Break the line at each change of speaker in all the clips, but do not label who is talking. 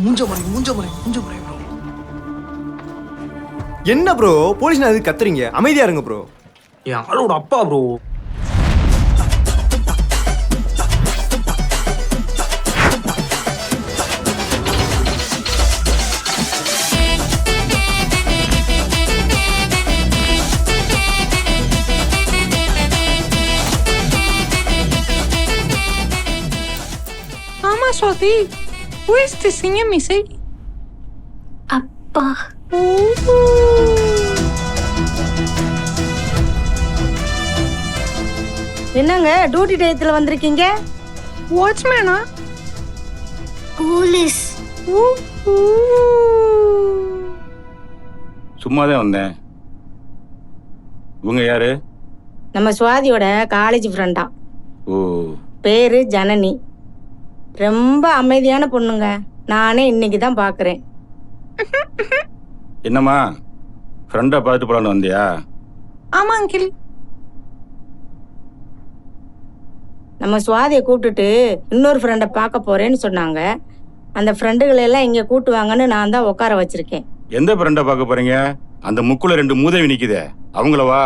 மூஞ்ச முறை ப்ரோ.
என்ன ப்ரோ போலீஸ் அது கத்துறீங்க? அமைதியா இருங்க ப்ரோ.
என் ஆளோட அப்பா ப்ரோ.
ஆமா Swathi, who is this singing இசை?
அப்பா.
என்னங்க டியூட்டி டயத்துல வந்திருக்கீங்க?
வாட்ச்மேனா?
போலீஸ்.
சும்மாதான் வந்தேன். இவங்க யாரு?
நம்ம சுவாதியோட காலேஜ் ஃப்ரெண்டா.
ஓ.
பேரு ஜனனி. ரொம்ப அமைதியான பொண்ணுங்க. நானே இன்னைக்கு தான் பார்க்குறேன்.
என்னம்மா ஃப்ரெண்டை பார்த்துட்டு போலான்னு வந்தியா?
ஆமா அங்கிள்.
நம்ம சுவாதியை கூப்பிட்டுட்டு இன்னொரு ஃப்ரெண்டை பார்க்க போறேன்னு சொன்னாங்க. அந்த ஃப்ரெண்டுகளை எல்லாம் இங்கே கூட்டுவாங்கன்னு நான் தான் உட்கார வச்சிருக்கேன்.
எந்த ஃப்ரெண்டை பார்க்க போறீங்க? அந்த முக்குல 2 மூதேவி நிக்குதே, அவங்களவா?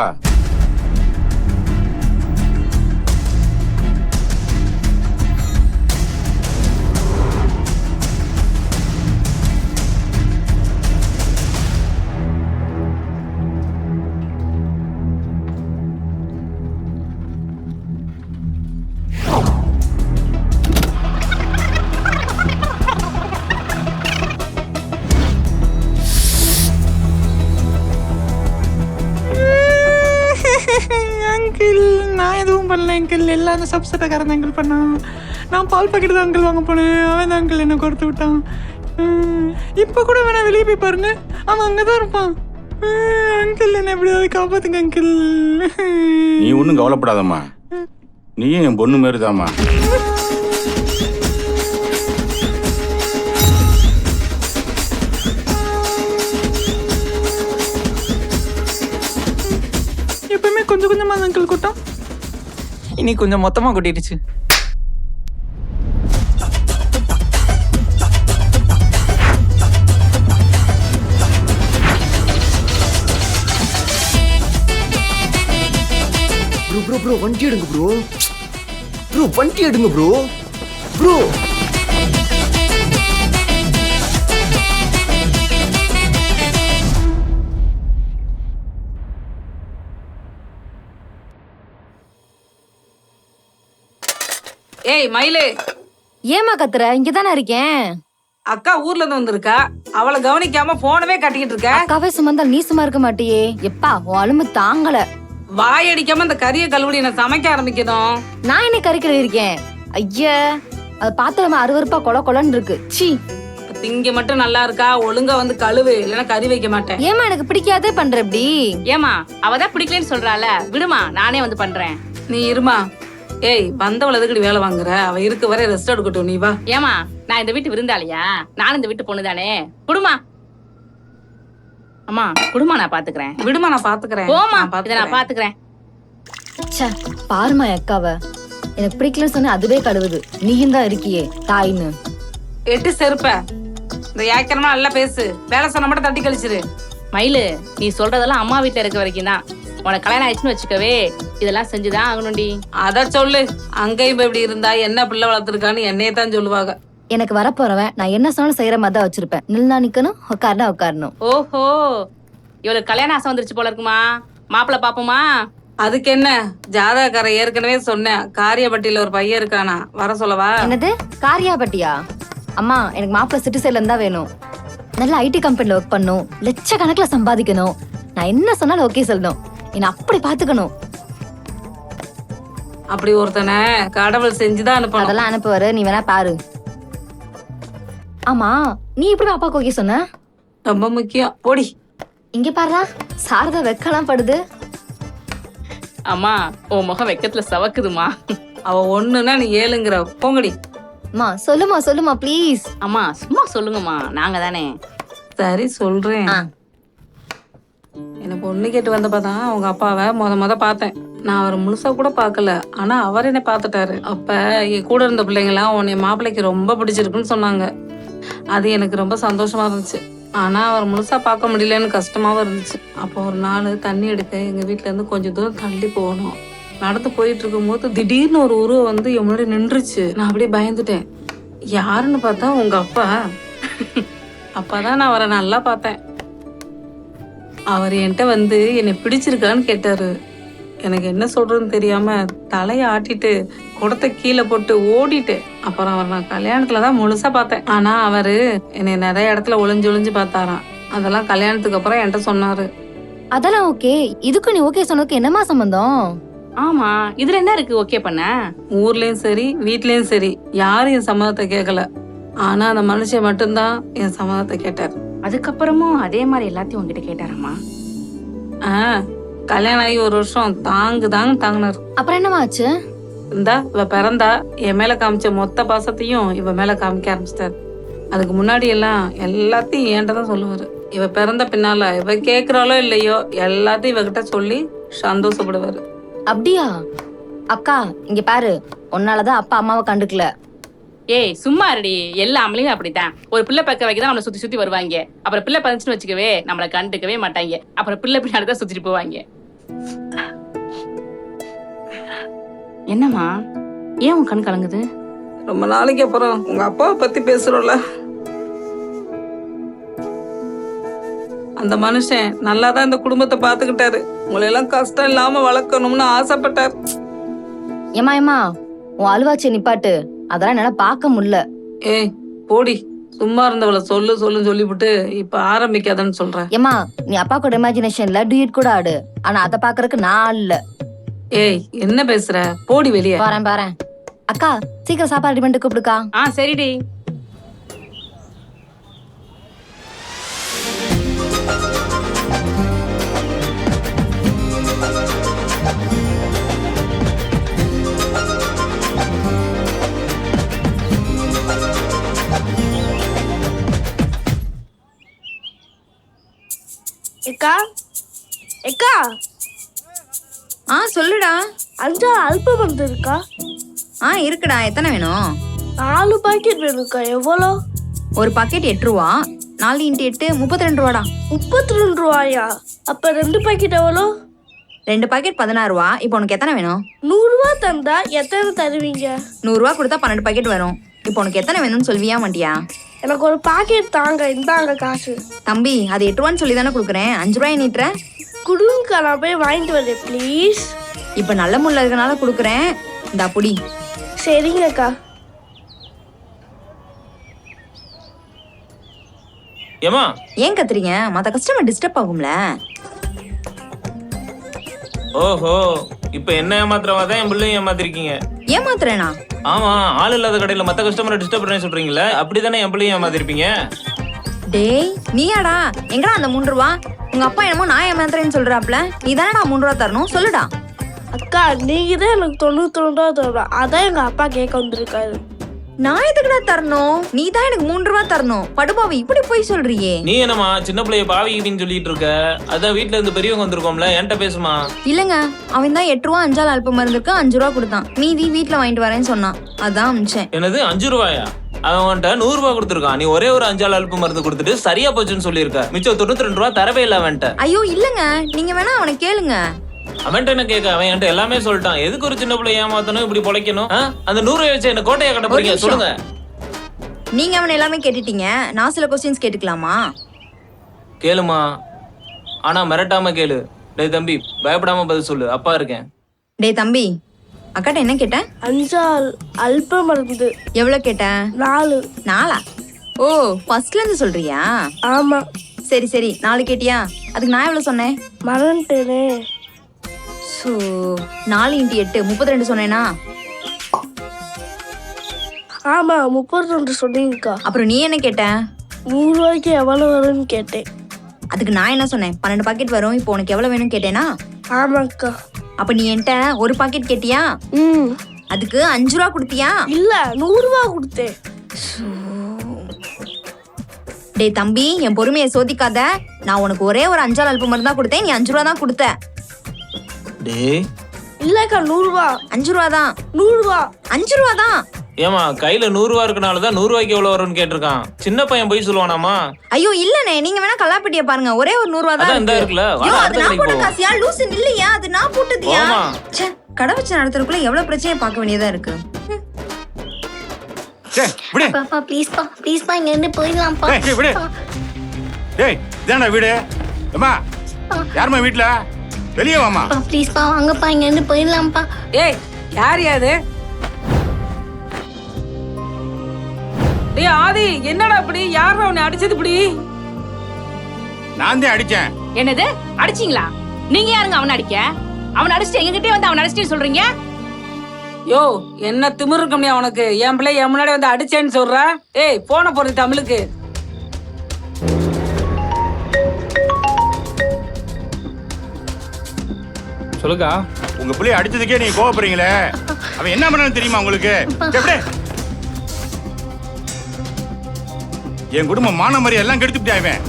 அங்கிள் நான் எதுவும் பண்ணல அங்கிள். எல்லாம் அந்த சப்செட்டக்காரன் அங்கிள் பண்ணான். நான் பால் பாக்கெட் தான் அங்கிள் வாங்க போனேன். அவன் தான் அங்கிள் என்ன கொடுத்து விட்டான். இப்போ கூட வேணா வெளியே போய் பாருங்க, அவன் அங்கதான் இருப்பான். அங்கிள் என்ன எப்படியாவது காப்பாத்துங்க அங்கிள்.
நீ ஒன்றும் கவலைப்படாதம்மா, நீயும் என் பொண்ணு மாரிதாம்மா.
எப்பவுமே கொஞ்சம் கொஞ்சமா அங்கிள் கூட்டம், இனி கொஞ்சம் மொத்தமா கூட்டிடுச்சு.
ப்ரோ வண்டி எடுங்க ப்ரோ. வண்டி எடுங்க ப்ரோ.
ஏய் மயிலு,
ஏமா கத்துற? இங்கதானே இருக்கேன்.
அக்கா ஊர்ல இருந்து வந்திருக்கா, அவளை கவனிக்காம போனவே கட்டிக்கிட்டு இருக்க.
அக்காவே சுமந்தால் நீ சும்மா இருக்க மாட்டியே. எப்பா உன் அலும்பு தாங்கல.
வாயடிக்காம இந்த கறிய கழுவுடி நான் சமைக்க ஆரம்பிக்கணும்.
நான் என்ன கறிக்கல இருக்கேன்? ஐயா, அது பாத்திரமா அருவருப்பா கொல கொலன்னு இருக்கு. சீ,
திங்க மட்டும் நல்லா இருக்கா, ஒழுங்கா வந்து கழுவு, இல்லைன்னா கறி வைக்க மாட்டேன்.
ஏமா எனக்கு பிடிக்காதே பண்ற இப்படி?
ஏமா அவதான் பிடிக்கலன்னு சொல்றாள, விடுமா நானே வந்து பண்றேன்.
நீ இருமா. ஏய் வந்தவள எதுக்கடி வேலை வாங்குற? அவ இருக்க வரை ரெஸ்ட் எடுக்கட்டும், நீ வா.
ஏமா நான் இந்த வீட்டு விருந்தாளியா? நானும் இந்த வீட்டு பொண்ணுதானே. குடுமா அம்மா, குடுமா நான் பாத்துக்கிறேன்.
விடுமா நான் பாத்துக்கிறேன்.
போமா, இதை நான் பாத்துக்கிறேன்.
ச்சே, பாருமா அக்காவ. எனக்கு பிடிக்கலன்னு சொன்ன அதுவே கழுவுது. நீயும் தான் இருக்கியே தாயின்னு.
எட்டு செருப்ப இந்த ஏக்கரமா நல்லா பேசு. வேலை சொன்ன மட்டும் தட்டி கழிச்சிரு.
மயிலு, நீ சொல்றதெல்லாம் அம்மா வீட்டுல இருக்க வரைக்கும் தான். உனக்கு கல்யாணம் ஆயிடுச்சுன்னு வச்சுக்கவே, இதெல்லாம் செஞ்சுதான் ஆகணும்டி.
அத சொல்லு. அங்கேயும் இப்படி இருந்தா என்ன பிள்ளை வளர்த்துருக்கான்னு என்னையே தான் சொல்லுவாங்க.
எனக்கு வரப்போறவன் நான் என்ன சொன்னாலும் செய்யற மாதிரி தான் வச்சிருப்பேன். நில்னா நிக்கணும், உட்காருனா உட்காரணும்.
ஓஹோ, இவளுக்கு கல்யாணம் ஆசை வந்துருச்சு போல இருக்குமா? மாப்பிள்ள பாப்போமா?
அதுக்கு என்ன, ஜாதகக்கார ஏற்கனவே சொன்னேன். காரியப்பட்டியில ஒரு பையன் இருக்கானா, வர சொல்லவா?
என்னது காரியாபட்டியா? அம்மா எனக்கு மாப்பிள்ள சிட்டி சைட்ல இருந்தா வேணும். நல்ல ஐடி கம்பெனில ஒர்க் பண்ணும், லட்சக்கணக்கில் சம்பாதிக்கணும். நான் என்ன சொன்னாலும் ஓகே சொல்லணும். என்ன அப்படி பாத்துக்கணும்.
அப்படி ஒருத்தனை கடவுள் செஞ்சுதான் அனுப்பணும்.
அதெல்லாம் அனுப்புவாரு, நீ வேணா பாரு. ஆமா, நீ எப்படி அப்பாக்கு ஓகே சொன்ன?
ரொம்ப முக்கியம், போடி.
இங்க பாருடா, சாரதா வெக்கலாம் படுது.
அம்மா உன் முகம் வெக்கத்துல சவக்குதுமா.
அவ ஒண்ணுன்னா நீ ஏழுங்கிற. போங்கடி.
அம்மா சொல்லுமா ப்ளீஸ்.
அம்மா சும்மா சொல்லுங்கம்மா, நாங்க தானே.
சரி சொல்றேன். எனக்கு பொண்ணு கேட்டு வந்தப்பதான் அவங்க அப்பாவை முத பார்த்தேன். நான் அவரை முழுசா கூட பாக்கல, ஆனா அவர் என்ன பாத்துட்டாரு. அப்ப என் கூட இருந்த பிள்ளைங்களாம் உன்னை மாப்பிள்ளைக்கு ரொம்ப பிடிச்சிருக்குன்னு சொன்னாங்க. அது எனக்கு ரொம்ப சந்தோஷமா இருந்துச்சு. ஆனா அவர் முழுசா பார்க்க முடியலன்னு கஷ்டமாவும் இருந்துச்சு. அப்போ ஒரு நாள் தண்ணி எடுக்க எங்க வீட்ல இருந்து கொஞ்சம் தூரம் தள்ளி போகணும். நடந்து போயிட்டு இருக்கும்போது திடீர்னு ஒரு உருவம் வந்து என் முன்னாடி நின்றுச்சு. நான் அப்படியே பயந்துட்டேன். யாருன்னு பார்த்தா உங்க அப்பா. அப்பதான் நான் அவரை நல்லா பார்த்தேன். அவர் என்கிட்ட வந்து என்னை பிடிச்சிருக்கான்னு கேட்டாரு. எனக்கு என்ன சொல்றதுன்னு தெரியாம தலையை ஆட்டிட்டு குடத்தை கீழே போட்டு ஓடிட்டேன். அப்புறம் அவர் நான் கல்யாணத்துலதான் முழுசா பார்த்தேன். ஆனா அவரு என்னை நிறைய இடத்துல ஒளிஞ்சு பார்த்தாராம். அதெல்லாம் கல்யாணத்துக்கு அப்புறம் என்கிட்ட சொன்னாரு.
அதெல்லாம் ஓகே. இதுக்கு நீ ஓகே சொன்னதுக்கு என்னமா சம்பந்தம்?
ஆமா, இதுல என்ன இருக்கு ஓகே பண்ண?
ஊர்லயும் சரி வீட்லயும் சரி யாரும் என் சம்மதத்தை கேட்கல. ஆனா அந்த மனுஷன் மட்டும்தான் என் சம்மதத்தை கேட்டார்.
அதுக்கப்புறமும் அதே மாதிரி எல்லாத்தையும் உங்ககிட்ட கேட்டாராமா?
கல்யாணம் ஆகி ஒரு வருஷம் தாங்கினாரு.
அப்புறம் என்னமா ஆச்சு?
இந்தா இவ பிறந்தா என் மேல காமிச்ச மொத்த பாசத்தையும் இவ மேல காமிக்க ஆரம்பிச்சிட்டாரு. அதுக்கு முன்னாடி எல்லாம் எல்லாத்தையும் என்கிட்ட தான் சொல்லுவாரு. இவ பிறந்த பின்னால இவ கேக்குறாளோ இல்லையோ எல்லாத்தையும் இவகிட்ட சொல்லி சந்தோஷப்படுவாரு.
அப்படியா? அக்கா இங்க பாரு, உன்னாலதான் அப்பா அம்மாவை கண்டுக்கல.
ஏய் சும்மா இருடி, எல்லா ஆம்பளையும் அப்படித்தான். ஒரு பிள்ளை பக்க வைக்கதான் நம்மளை சுத்தி சுத்தி வருவாங்க. அப்புறம் பிள்ளை பதிச்சுன்னு வச்சுக்கவே நம்மளை கண்டுக்கவே மாட்டாங்க. அப்புறம் பிள்ளை பின்னாடி தான் சுத்திட்டு போவாங்க. என்னம்மா, ஏன் உன் கண் கலங்குது?
ரொம்ப நாளைக்கு அப்புறம் உங்க அப்பாவை பத்தி பேசுறோம்ல, அந்த மனுஷன் நல்லாதான் இந்த குடும்பத்தை பாத்துக்கிட்டாரு. உங்களை எல்லாம் கஷ்டம் இல்லாம வளர்க்கணும்னு ஆசைப்பட்டார்.
ஏமா உன் அழுவாச்சி நிப்பாட்டு. அதெல்லாம் என்னால பார்க்க முடியல.
ஏய் போடி, சும்மா இருந்தவள சொல்லுன்னு சொல்லிவிட்டு இப்ப ஆரம்பிக்காதன்னு சொல்றேன்.
ஏமா நீ அப்பா கூட இமேஜினேஷன்ல டூயட் கூட ஆடு. ஆனா அத பாக்குறதுக்கு நான் இல்ல.
ஏய் என்ன பேசுற, போடி வெளியே.
பாறேன். அக்கா சீக்கிரம் சாப்பாடு ரெடி பண்ணிட்டு கூப்பிடுக்கா.
சரிடி.
எக்கா எக்கா
சொல்லுடா.
5 அல்ப மருந்து இருக்கா?
இருக்குடா. எத்தனை வேணும்?
4 பாக்கெட் வேணுக்கா. எவ்வளோ?
ஒரு பாக்கெட் 8 ரூபா. 4 × 8 32 ரூபாடா.
32 ரூபாயா? அப்ப 2 பாக்கெட் எவ்வளோ?
2 பாக்கெட் 16 ரூபா. இப்போ உனக்கு எத்தனை வேணும்?
100 ரூபா தந்தா எத்தனை தருவீங்க?
100 ரூபா கொடுத்தா 12 பாக்கெட் வரும். இப்போ உனக்கு எத்தனை வேணும்னு சொல்வியா மாட்டியா?
எனக்கு ஒரு பாக்கெட் தாங்க. இந்தாங்க காசு.
தம்பி அது 8 ரூபான்னு சொல்லி தானே கொடுக்குறேன். 5 ரூபாய் நீட்டுற.
குடுங்கக்கா, நான் போய் வாங்கிட்டு வரேன் ப்ளீஸ்.
இப்போ நல்ல முள்ள இருக்கனால கொடுக்குறேன். இந்தா புடி.
சரிங்கக்கா.
ஏமா
ஏன் கத்துறீங்க? மற்ற கஸ்டமர் டிஸ்டர்ப் ஆகும்ல.
ஓஹோ, இப்ப என்ன ஏமாத்துறவாதான் என் பிள்ளையும் ஏமாத்திருக்கீங்க.
ஏமாத்துறேனா?
ஆமா, ஆள் இல்லாத கடையில மத்த கஸ்டமரை டிஸ்டர்ப் பண்ண சொல்றீங்களே, அப்படிதானே என் பிள்ளையும் ஏமாத்திருப்பீங்க.
டேய் நீயாடா? எங்கடா அந்த 3 ரூபா? உங்க அப்பா என்னமோ நான் ஏமாத்துறேன்னு சொல்றாப்ல. நீ தானடா 3 ரூபா தரணும். சொல்லுடா.
அக்கா நீங்க தான் எனக்கு 92 ரூபா தரணும். அதான் எங்க அப்பா கேட்க வந்திருக்காரு.
நான் எதுக்குடா தரணும்? நீ தான் எனக்கு 3 ரூபா தரணும். படுபாவி இப்படி போய் சொல்றியே.
நீ என்னமா சின்ன பிள்ளைய பாவிக்கின்னு சொல்லிட்டு இருக்க? அதான் வீட்டுல இருந்து பெரியவங்க வந்திருக்கோம்ல, என்கிட்ட பேசுமா.
இல்லங்க, அவன் தான் 8 ரூபா 5 அல்ப மருந்துக்கு 5 ரூபா கொடுத்தான். மீதி வீட்டுல வாங்கிட்டு வரேன்னு சொன்னான். அதான் அமிச்சேன்.
என்னது 5 ரூபாயா? அவன்கிட்ட 100 ரூபாய் கொடுத்துருக்கான். நீ ஒரே ஒரு 5 அல்ப மருந்து கொடுத்துட்டு சரியா போச்சுன்னு சொல்லியிருக்க. மிச்சம் 92 ரூபா தரவே இல்லை அவன்கிட்ட.
ஐயோ இல்லங்க, நீங்க வேணா அவனை கேளுங்க.
அவன்கிட்ட என்ன கேட்க? அவன் என்கிட்ட எல்லாமே சொல்லிட்டான். எதுக்கு ஒரு சின்ன பிள்ளை ஏமாத்தணும், இப்படி பொழைக்கணும்? அந்த 100 ரூபாய் வச்சு என்ன கோட்டையை கட்ட போறீங்க? சொல்லுங்க.
நீங்க அவனை எல்லாமே கேட்டுட்டீங்க. நான் சில கொஸ்டின்ஸ் கேட்டுக்கலாமா?
கேளுமா, ஆனா மிரட்டாம கேளு. டேய் தம்பி, பயப்படாம பதில் சொல்லு. அப்பா இருக்கேன்.
டேய் தம்பி, அக்காட்ட என்ன கேட்டேன்?
5 அல்ப மருந்து.
எவ்வளவு கேட்டேன்?
4.
4? ஓ, ஃபர்ஸ்ட்ல இருந்து சொல்றியா?
ஆமா.
சரி 4 கேட்டியா? அதுக்கு நான் எவ்வளவு சொன்னேன்?
மறந்துட்டேனே.
சோ 4 × 8 32 சொன்னேனா?
ஆமா 32 சொன்னீங்கக்கா.
அப்புறம் நீ என்ன கேட்ட?
100 ரூபாய்க்கு எவ்வளவு வரும்னு கேட்டேன்.
அதுக்கு நான் என்ன சொன்னேன்? 12 பாக்கெட் வரும். இப்போ உனக்கு எவ்வளவு வேணும் கேட்டேனா?
ஆமாக்கா.
அப்ப நீ என்கிட்ட ஒரு பாக்கெட் கேட்டியா? அதுக்கு 5 ரூபா கொடுத்தியா?
இல்ல 100 ரூபா கொடுத்தேன்.
டேய் தம்பி, என் பொறுமையை சோதிக்காத. நான் உனக்கு ஒரே ஒரு 5 அல்ப மருந்து தான் கொடுத்தேன். நீ 5 ரூபா தான் கொடுத்த.
டேய்
இல்லக்கா 100 ரூபா.
5 ரூபா தான்.
100 ரூபா.
5 ரூபா தான்.
ஏமா கையில 100 ரூபா இருக்கனாலதான் 100 ரூபாய்க்கு எவ்வளவு வரும்னு கேட்டிருக்கான். சின்ன பையன் போய் சொல்லுவானாமா?
ஐயோ இல்லனே, நீங்க வேணா கல்லாப்பட்டிய பாருங்க, ஒரே ஒரு 100 ரூபா தான்
அதான் இந்த
இருக்கு.
இருக்குல்ல,
ஐயோ,
வாடா,
அது
அடுத்த
நான்
கடைக்கு
போட்ட
போவோம்.
காசியா? லூசு இல்லையா? அது நான் போட்டதியா?
போமா.
ச்சே, கடை வச்சு நடத்துறதுக்குள்ள எவ்வளவு பிரச்சனையை பார்க்க வேண்டியதா இருக்கு.
டேய் விடு.
பாப்பா ப்ளீஸ்ப்பா இங்க இருந்து போயிடலாம்ப்பா.
டேய் விடு. டேய் இதான்டா வீடு. அம்மா யாரும்மா வீட்ல? வெளியே வாம்மா.
ப்ளீஸ்ப்பா வாங்கப்பா இங்க இருந்து போயிடலாம்ப்பா.
ஏய் யார் யாது? டேய் ஆதி, என்னடா இப்படி? யாரா உன்னை அடிச்சது இப்படி?
நான் தான் அடிச்சேன்.
என்னது அடிச்சீங்களா? நீங்க யாருங்க அவனை அடிக்க? அவனை அடிச்சுட்டு எங்ககிட்டயே வந்து அவனை அடிச்சுட்டு சொல்றீங்க?
யோ என்ன திமிரு இருக்கா உனக்கு? என் பிள்ளை என் முன்னாடி வந்து அடிச்சேன்னு சொல்ற? ஏய் போன போறது தமிழுக்கு.
சொல்லுக்கா.
உங்க பிள்ளைய அடிச்சதுக்கே நீங்க கோவப்படுறீங்களே, அவன் என்ன பண்ணான்னு தெரியுமா உங்களுக்கு? எப்படி என் குடும்பம் மான மரியாதை எல்லாம் கெடுத்துட்டான் இவன்.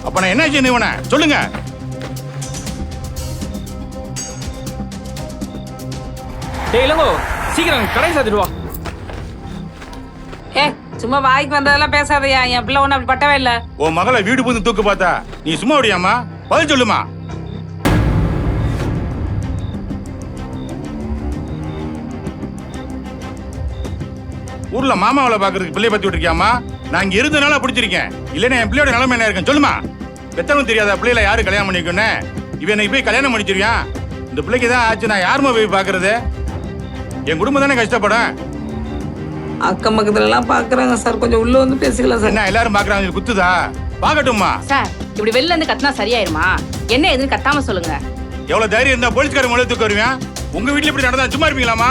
அப்ப நான் என்ன செய்யணும் இவனை சொல்லுங்க.
டேய் இளங்கோ, சீக்கிரம் கடை சாத்திட்டு வா.
ஏய் சும்மா வாய்க்கு வந்ததெல்லாம் பேசாதயா. என் பிள்ளை ஒன்னும் அப்படி பட்டவே இல்ல.
உன் மகளை வீடு புந்து தூக்கு பார்த்தா நீ சும்மா விடியாமா? பதில் சொல்லுமா. ஊர்ல மாமாவளை பாக்குறதுக்கு பிள்ளைய பத்தி விட்டுருக்கியாமா? நான் இங்க இருந்தனால பிடிச்சிருக்கேன், இல்லன்னா என் பிள்ளையோட நிலைமை என்ன இருக்கும் சொல்லுமா. பெத்தவனும் தெரியாத பிள்ளைல யாரு கல்யாணம் பண்ணிக்கோன்னு இவன் போய் கல்யாணம் பண்ணிச்சிருக்கான். இந்த பிள்ளைக்கு தான் ஆச்சு, நான் யாருமா போய் பாக்குறது? என் குடும்பம் தானே கஷ்டப்படும்.
அக்கம் பக்கத்துல எல்லாம் பாக்குறாங்க சார், கொஞ்சம் உள்ள வந்து பேசிக்கலாம் சார்.
என்ன எல்லாரும் பாக்குறாங்க, குத்துதா? பாக்கட்டும்மா.
சார் இப்படி வெளில இருந்து கத்தினா சரியாயிருமா? என்ன எதுன்னு கத்தாம சொல்லுங்க.
எவ்வளவு தைரியம் இருந்தா போலீஸ்காரன் முழு தூக்க வருவேன்? உங்க வீட்டுல இப்படி நடந்தா சும்மா இருப்பீங்களாமா?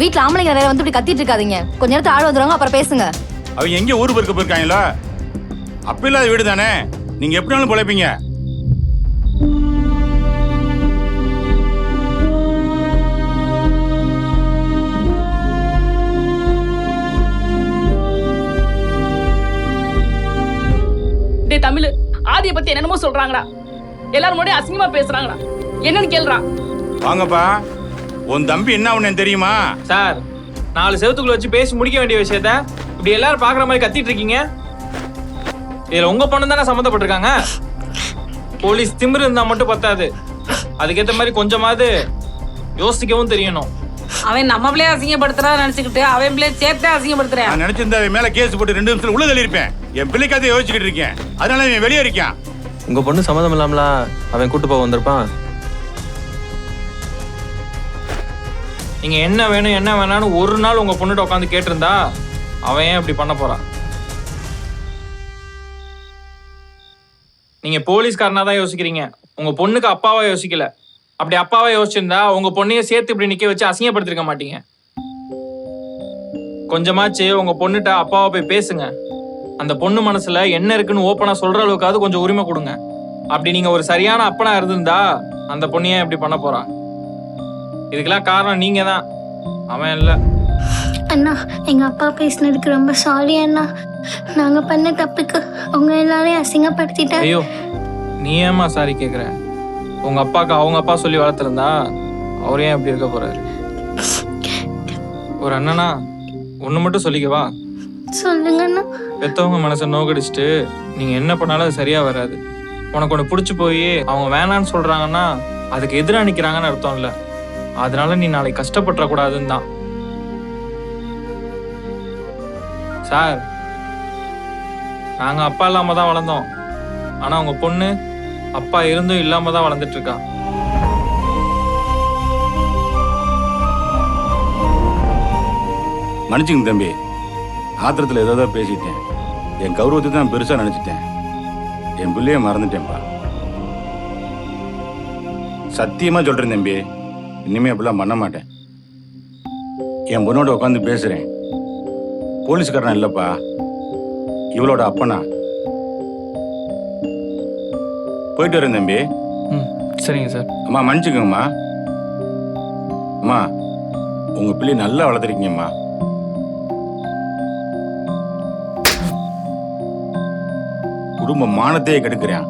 வீட்ல ஆம்பளைங்க வேற வந்து இப்படி கத்திட்டு இருக்காதீங்க. கொஞ்ச நேரத்துல ஆள் வந்துருவாங்க, அப்புறம் பேசுங்க.
அவங்க எங்க ஊரு பெருக்க போயிருக்காங்களா? அப்ப இல்லாத வீடு தானே, நீங்க எப்படினாலும் பொழைப்பீங்க.
டேய் தமிழ், ஆதியை பத்தி என்னென்னமோ சொல்றாங்கடா. எல்லாரும் முன்னாடி அசிங்கமா பேசுறாங்கடா. என்னன்னு கேளுறான்.
வாங்கப்பா, உன் தம்பி என்ன பண்ணேன்னு தெரியுமா?
சார், 4 செவத்துக்குள்ள வச்சு பேசி முடிக்க வேண்டிய விஷயத்த இப்படி எல்லாரும் பாக்குற மாதிரி கத்திட்டு இருக்கீங்க. இதுல உங்க பொண்ணு தானே சம்மந்தப்பட்டிருக்காங்க. போலீஸ் திமிரு இருந்தா மட்டும் பத்தாது, அதுக்கேற்ற மாதிரி கொஞ்சமாவது யோசிக்கவும் தெரியணும்.
அவன் நம்ம பிள்ளைய அசிங்கப்படுத்துறா நினைச்சுக்கிட்டு அவன் பிள்ளைய சேர்த்தே அசிங்கப்படுத்துறேன்.
நான் நினைச்சிருந்தா அவன் மேல கேஸ் போட்டு 2 நிமிஷத்துல உள்ள தள்ளியிருப்பேன். என் பிள்ளைக்காக யோசிச்சுக்கிட்டு இருக்கேன், அதனால இவன் வெளியே இருக்கான்.
உங்க பொண்ணு சம்மந்தம் இல்லாமலா அவன் கூட்டு போக வந்திருப்பான். நீங்க என்ன வேணும் என்ன வேணான்னு ஒரு நாள் உங்க பொண்ணுகிட்ட உட்காந்து கேட்டிருந்தா அவன் ஏன் அப்படி பண்ண போறான்? நீங்க போலீஸ்காரனா தான் யோசிக்கிறீங்க, உங்க பொண்ணுக்கு அப்பாவா யோசிக்கல. அப்படி அப்பாவா யோசிச்சிருந்தா உங்க பொண்ணைய சேர்த்து இப்படி நிக்க வச்சு அசிங்கப்படுத்திருக்க மாட்டீங்க. கொஞ்சமாச்சு உங்க பொண்ணுகிட்ட அப்பாவா போய் பேசுங்க. அந்த பொண்ணு மனசுல என்ன இருக்குன்னு ஓப்பனா சொல்ற அளவுக்காவது கொஞ்சம் உரிமை கொடுங்க. அப்படி நீங்க ஒரு சரியான அப்பனா இருந்திருந்தா அந்த பொண்ணையே இப்படி பண்ண போறா? இதுக்கெல்லாம் காரணம் நீங்க தான், அவன் இல்ல.
அண்ணா எங்க அப்பா பேசினதுக்கு ரொம்ப சாரி அண்ணா. நாங்க பண்ண தப்புக்கு உங்க எல்லாரையும் அசிங்கப்படுத்திட்டேன்.
ஐயோ, நீ ஏமா சாரி கேக்குற? உங்க அப்பாக்கு அவங்க அப்பா சொல்லி வளர்த்துருந்தா அவரே ஏன் அப்படி இருக்க போறாரு? ஒரு அண்ணனா ஒண்ணு மட்டும் சொல்லிக்கவா,
சொல்லுங்க அண்ணா.
பெத்தவங்க மனசை நோக்கடிச்சிட்டு நீங்க என்ன பண்ணாலும் அது சரியா வராது. உனக்கு ஒண்ணு பிடிச்சி போய் அவங்க வேணான்னு சொல்றாங்கன்னா அதுக்கு எதிராக நிக்கிறாங்கன்னு அர்த்தம் இல்ல. அதனால நீ நாளைக்கு கஷ்டப்பட்டுற கூடாதுன்னு தான். சார், நாங்க அப்பா இல்லாம தான் வளர்ந்தோம், ஆனா உங்க பொண்ணு அப்பா இருந்தும் இல்லாம தான் வளர்ந்துட்டு இருக்கா.
மன்னிச்சுங்க தம்பி, ஆத்திரத்தில் ஏதோ பேசிட்டேன். என் கௌரவத்தை தான் பெருசா நினைச்சிட்டேன். என் பிள்ளைய மறந்துட்டேன்ப்பா. சத்தியமா சொல்றேன் தம்பி, இனிமே அப்படிலாம் பண்ண மாட்டேன். என் பொண்ணோட உட்காந்து பேசுறேன். போலீஸ்காரனா இல்லப்பா, இவளோட அப்பனா. போயிட்டு வரேன் தம்பி.
சரிங்க சார்.
அம்மா மன்னிச்சுக்கோங்கம்மா. அம்மா, உங்க பிள்ளை நல்லா வளர்த்துருக்கீங்கம்மா. குடும்ப மானத்தையே கெடுக்கிறேன்.